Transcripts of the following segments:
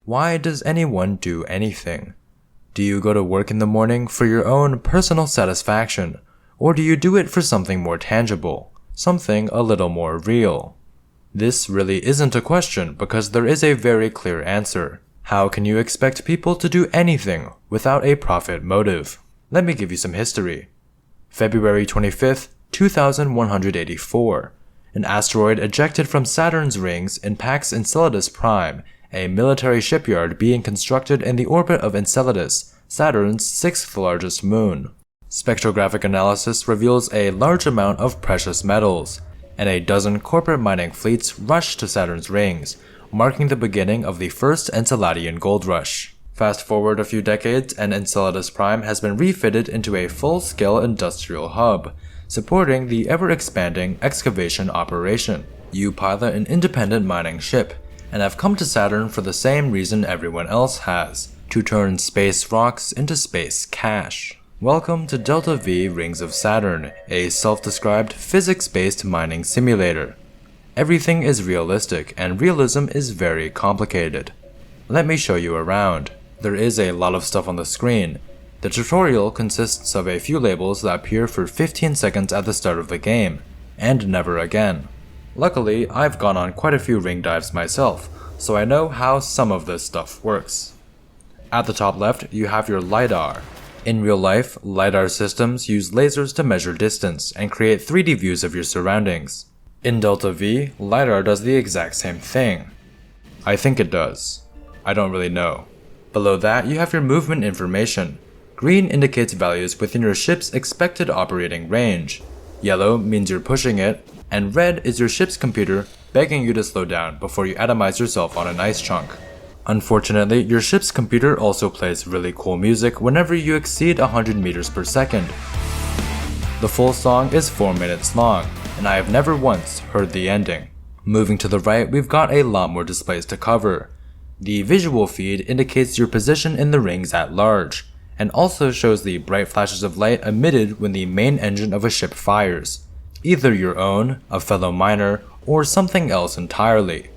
Why does anyone do anything? Do you go to work in the morning for your own personal satisfaction, or do you do it for something more tangible, something a little more real? This really isn't a question because there is a very clear answer. How can you expect people to do anything without a profit motive? Let me give you some history. February 25th, 2184. An asteroid ejected from Saturn's rings impacts Enceladus Prime, a military shipyard being constructed in the orbit of Enceladus, Saturn's sixth largest moon. Spectrographic analysis reveals a large amount of precious metals, and a dozen corporate mining fleets rush to Saturn's rings, marking the beginning of the first Enceladian gold rush. Fast forward a few decades and Enceladus Prime has been refitted into a full-scale industrial hub, supporting the ever-expanding excavation operation. You pilot an independent mining ship, and have come to Saturn for the same reason everyone else has, to turn space rocks into space cash. Welcome to Delta V Rings of Saturn, a self-described physics-based mining simulator. Everything is realistic, and realism is very complicated. Let me show you around. There is a lot of stuff on the screen. The tutorial consists of a few labels that appear for 15 seconds at the start of the game, and never again. Luckily, I've gone on quite a few ring dives myself, so I know how some of this stuff works. At the top left, you have your LiDAR. In real life, LiDAR systems use lasers to measure distance and create 3D views of your surroundings. In Delta V, LiDAR does the exact same thing. I think it does. I don't really know. Below that, you have your movement information. Green indicates values within your ship's expected operating range. Yellow means you're pushing it, and red is your ship's computer begging you to slow down before you atomize yourself on an ice chunk. Unfortunately, your ship's computer also plays really cool music whenever you exceed 100 meters per second. The full song is 4 minutes long, and I have never once heard the ending. Moving to the right, we've got a lot more displays to cover. The visual feed indicates your position in the rings at large, and also shows the bright flashes of light emitted when the main engine of a ship fires. Either your own, a fellow miner, or something else entirely.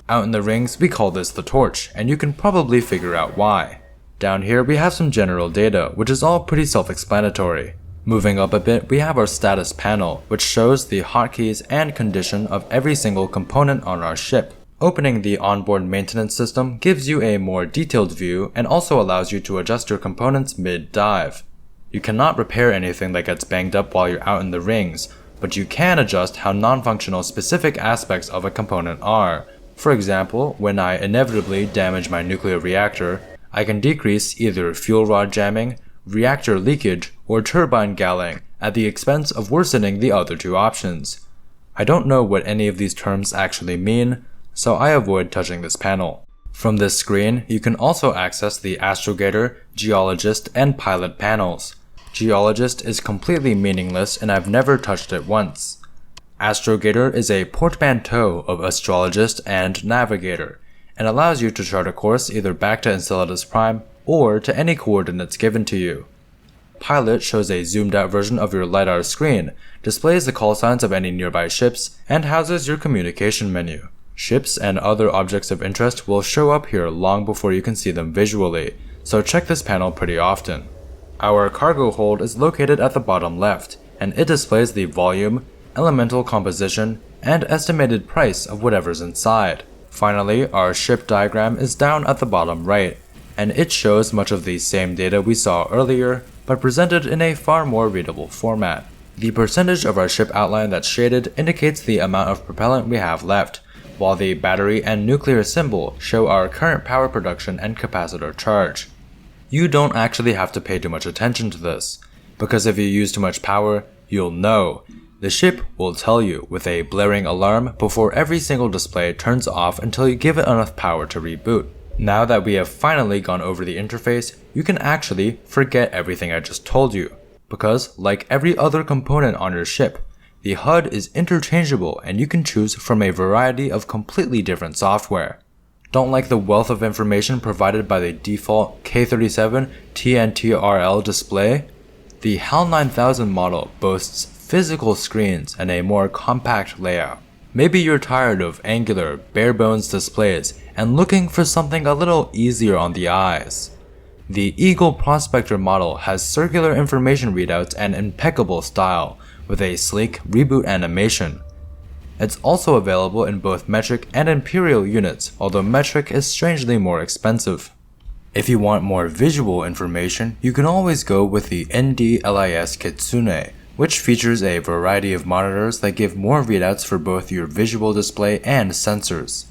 Out in the rings, we call this the torch, and you can probably figure out why. Down here, we have some general data, which is all pretty self-explanatory. Moving up a bit, we have our status panel, which shows the hotkeys and condition of every single component on our ship. Opening the onboard maintenance system gives you a more detailed view and also allows you to adjust your components mid-dive. You cannot repair anything that gets banged up while you're out in the rings, but you can adjust how non-functional specific aspects of a component are. For example, when I inevitably damage my nuclear reactor, I can decrease either fuel rod jamming, reactor leakage, or turbine galling at the expense of worsening the other two options. I don't know what any of these terms actually mean, so I avoid touching this panel. From this screen, you can also access the Astrogator, Geologist, and Pilot panels. Geologist is completely meaningless and I've never touched it once. Astrogator is a portmanteau of Astrologist and Navigator, and allows you to chart a course either back to Enceladus Prime or to any coordinates given to you. Pilot shows a zoomed out version of your LiDAR screen, displays the call signs of any nearby ships, and houses your communication menu. Ships and other objects of interest will show up here long before you can see them visually, so check this panel pretty often. Our cargo hold is located at the bottom left, and it displays the volume, elemental composition, and estimated price of whatever's inside. Finally, our ship diagram is down at the bottom right, and it shows much of the same data we saw earlier, but presented in a far more readable format. The percentage of our ship outline that's shaded indicates the amount of propellant we have left, while the battery and nuclear symbol show our current power production and capacitor charge. You don't actually have to pay too much attention to this, because if you use too much power, you'll know. The ship will tell you with a blaring alarm before every single display turns off until you give it enough power to reboot. Now that we have finally gone over the interface, you can actually forget everything I just told you, because like every other component on your ship, the HUD is interchangeable and you can choose from a variety of completely different software. Don't like the wealth of information provided by the default K37 TNTRL display? The HAL 9000 model boasts physical screens and a more compact layout. Maybe you're tired of angular, bare-bones displays and looking for something a little easier on the eyes. The Eagle Prospector model has circular information readouts and impeccable style, with a sleek reboot animation. It's also available in both metric and imperial units, although metric is strangely more expensive. If you want more visual information, you can always go with the ND-LIS Kitsune, which features a variety of monitors that give more readouts for both your visual display and sensors.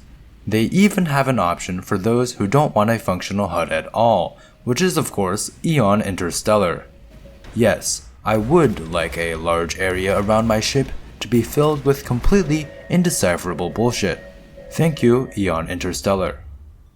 They even have an option for those who don't want a functional HUD at all, which is of course Eon Interstellar. Yes, I would like a large area around my ship to be filled with completely indecipherable bullshit. Thank you, Eon Interstellar.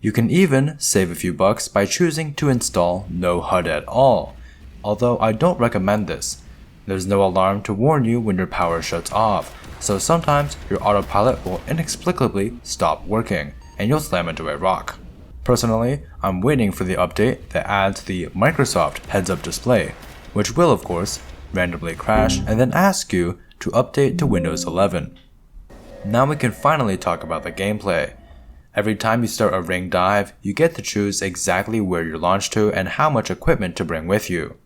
You can even save a few bucks by choosing to install no HUD at all, although I don't recommend this. There's no alarm to warn you when your power shuts off, so sometimes your autopilot will inexplicably stop working, and you'll slam into a rock. Personally, I'm waiting for the update that adds the Microsoft heads-up display, which will of course randomly crash and then ask you to update to Windows 11. Now we can finally talk about the gameplay. Every time you start a ring dive, you get to choose exactly where you launch to and how much equipment to bring with you.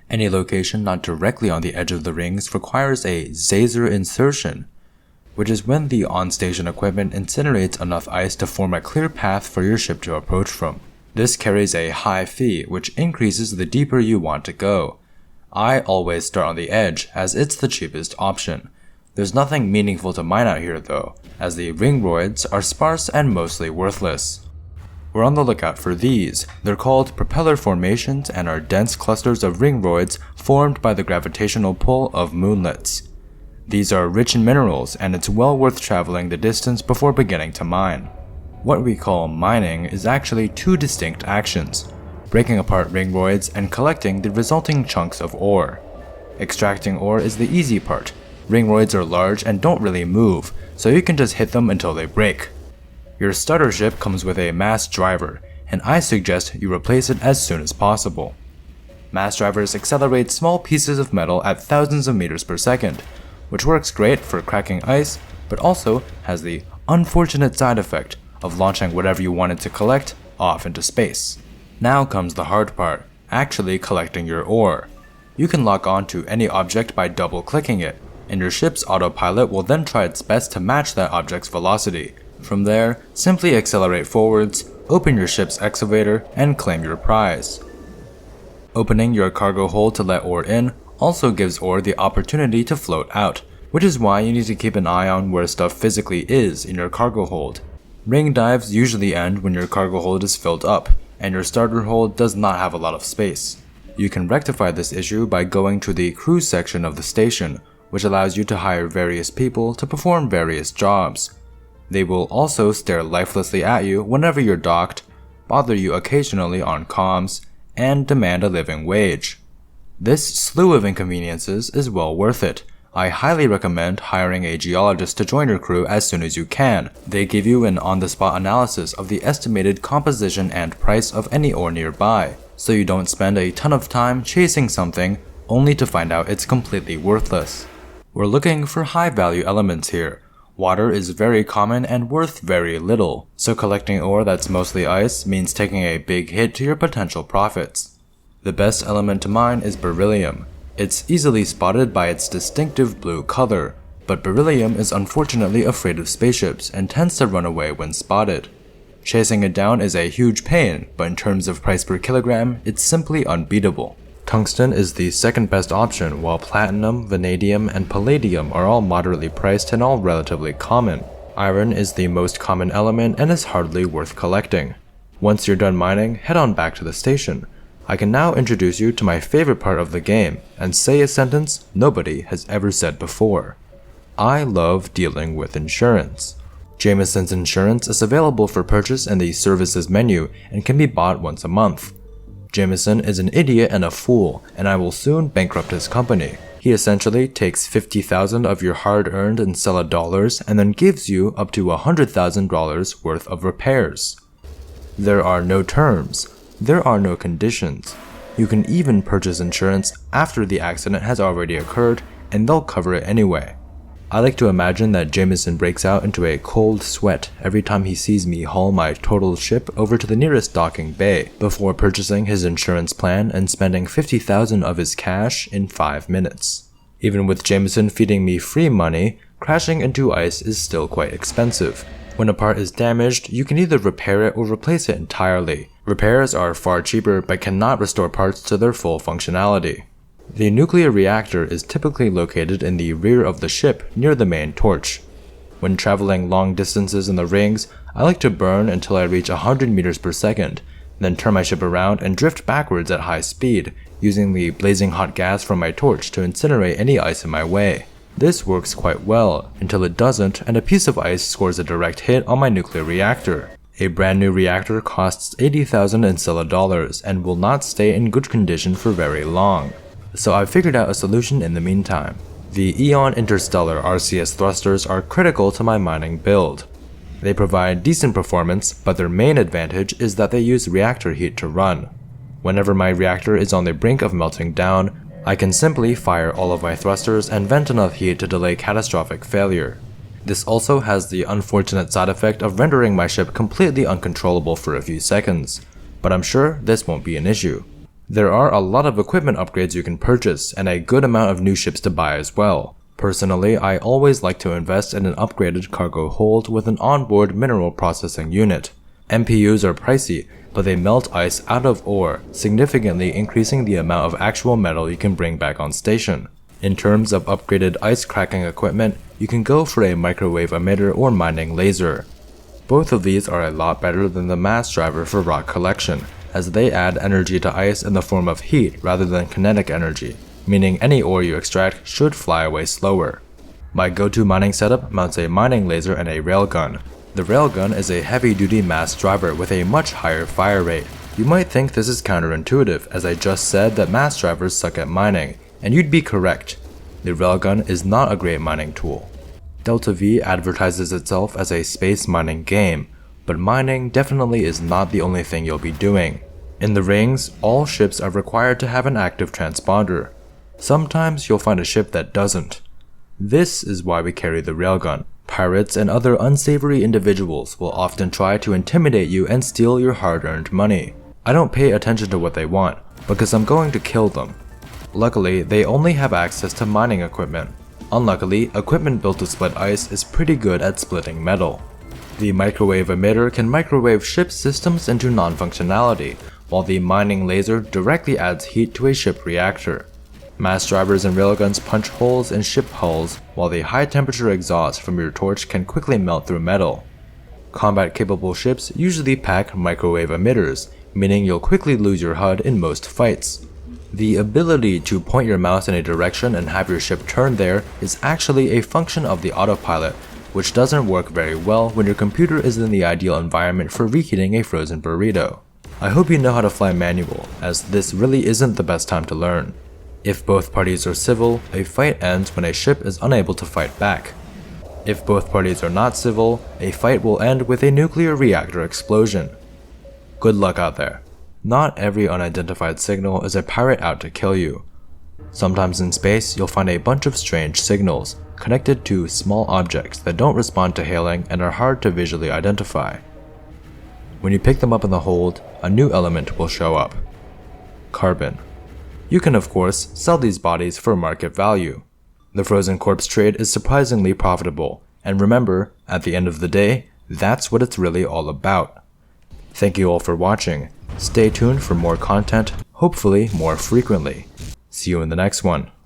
Any location not directly on the edge of the rings requires a Zazer insertion, which is when the on-station equipment incinerates enough ice to form a clear path for your ship to approach from. This carries a high fee, which increases the deeper you want to go. I always start on the edge, as it's the cheapest option. There's nothing meaningful to mine out here though, as the ringroids are sparse and mostly worthless. We're on the lookout for these. They're called propeller formations and are dense clusters of ringroids formed by the gravitational pull of moonlets. These are rich in minerals, and it's well worth traveling the distance before beginning to mine. What we call mining is actually two distinct actions: breaking apart ringroids and collecting the resulting chunks of ore. Extracting ore is the easy part. Ringroids are large and don't really move, so you can just hit them until they break. Your starter ship comes with a mass driver, and I suggest you replace it as soon as possible. Mass drivers accelerate small pieces of metal at thousands of meters per second, which works great for cracking ice, but also has the unfortunate side effect of launching whatever you wanted to collect off into space. Now comes the hard part, actually collecting your ore. You can lock on to any object by double-clicking it, and your ship's autopilot will then try its best to match that object's velocity. From there, simply accelerate forwards, open your ship's excavator, and claim your prize. Opening your cargo hold to let ore in also gives ore the opportunity to float out, which is why you need to keep an eye on where stuff physically is in your cargo hold. Ring dives usually end when your cargo hold is filled up, and your starter hold does not have a lot of space. You can rectify this issue by going to the crew section of the station, which allows you to hire various people to perform various jobs. They will also stare lifelessly at you whenever you're docked, bother you occasionally on comms, and demand a living wage. This slew of inconveniences is well worth it. I highly recommend hiring a geologist to join your crew as soon as you can. They give you an on-the-spot analysis of the estimated composition and price of any ore nearby, so you don't spend a ton of time chasing something only to find out it's completely worthless. We're looking for high-value elements here. Water is very common and worth very little, so collecting ore that's mostly ice means taking a big hit to your potential profits. The best element to mine is beryllium. It's easily spotted by its distinctive blue color, but beryllium is unfortunately afraid of spaceships and tends to run away when spotted. Chasing it down is a huge pain, but in terms of price per kilogram, it's simply unbeatable. Tungsten is the second best option, while platinum, vanadium, and palladium are all moderately priced and all relatively common. Iron is the most common element and is hardly worth collecting. Once you're done mining, head on back to the station. I can now introduce you to my favorite part of the game, and say a sentence nobody has ever said before. I love dealing with insurance. Jameson's Insurance is available for purchase in the services menu and can be bought once a month. Jameson is an idiot and a fool, and I will soon bankrupt his company. He essentially takes $50,000 of your hard-earned and solid dollars and then gives you up to $100,000 worth of repairs. There are no terms. There are no conditions. You can even purchase insurance after the accident has already occurred, and they'll cover it anyway. I like to imagine that Jameson breaks out into a cold sweat every time he sees me haul my total ship over to the nearest docking bay before purchasing his insurance plan and spending $50,000 of his cash in 5 minutes. Even with Jameson feeding me free money, crashing into ice is still quite expensive. When a part is damaged, you can either repair it or replace it entirely. Repairs are far cheaper but cannot restore parts to their full functionality. The nuclear reactor is typically located in the rear of the ship near the main torch. When traveling long distances in the rings, I like to burn until I reach 100 meters per second, then turn my ship around and drift backwards at high speed, using the blazing hot gas from my torch to incinerate any ice in my way. This works quite well, until it doesn't and a piece of ice scores a direct hit on my nuclear reactor. A brand new reactor costs $80,000 in Silla dollars and will not stay in good condition for very long. So I've figured out a solution in the meantime. The Eon Interstellar RCS thrusters are critical to my mining build. They provide decent performance, but their main advantage is that they use reactor heat to run. Whenever my reactor is on the brink of melting down, I can simply fire all of my thrusters and vent enough heat to delay catastrophic failure. This also has the unfortunate side effect of rendering my ship completely uncontrollable for a few seconds, but I'm sure this won't be an issue. There are a lot of equipment upgrades you can purchase, and a good amount of new ships to buy as well. Personally, I always like to invest in an upgraded cargo hold with an onboard mineral processing unit. MPUs are pricey, but they melt ice out of ore, significantly increasing the amount of actual metal you can bring back on station. In terms of upgraded ice cracking equipment, you can go for a microwave emitter or mining laser. Both of these are a lot better than the mass driver for rock collection, as they add energy to ice in the form of heat rather than kinetic energy, meaning any ore you extract should fly away slower. My go-to mining setup mounts a mining laser and a railgun. The railgun is a heavy-duty mass driver with a much higher fire rate. You might think this is counterintuitive, as I just said that mass drivers suck at mining, and you'd be correct. The railgun is not a great mining tool. Delta V advertises itself as a space mining game, but mining definitely is not the only thing you'll be doing. In the rings, all ships are required to have an active transponder. Sometimes you'll find a ship that doesn't. This is why we carry the railgun. Pirates and other unsavory individuals will often try to intimidate you and steal your hard-earned money. I don't pay attention to what they want, because I'm going to kill them. Luckily, they only have access to mining equipment. Unluckily, equipment built to split ice is pretty good at splitting metal. The microwave emitter can microwave ship systems into non-functionality, while the mining laser directly adds heat to a ship reactor. Mass drivers and railguns punch holes in ship hulls, while the high-temperature exhaust from your torch can quickly melt through metal. Combat-capable ships usually pack microwave emitters, meaning you'll quickly lose your HUD in most fights. The ability to point your mouse in a direction and have your ship turn there is actually a function of the autopilot, which doesn't work very well when your computer is in the ideal environment for reheating a frozen burrito. I hope you know how to fly manual, as this really isn't the best time to learn. If both parties are civil, a fight ends when a ship is unable to fight back. If both parties are not civil, a fight will end with a nuclear reactor explosion. Good luck out there. Not every unidentified signal is a pirate out to kill you. Sometimes in space, you'll find a bunch of strange signals, connected to small objects that don't respond to hailing and are hard to visually identify. When you pick them up in the hold, a new element will show up. Carbon. You can of course sell these bodies for market value. The frozen corpse trade is surprisingly profitable, and remember, at the end of the day, that's what it's really all about. Thank you all for watching. Stay tuned for more content, hopefully more frequently. See you in the next one.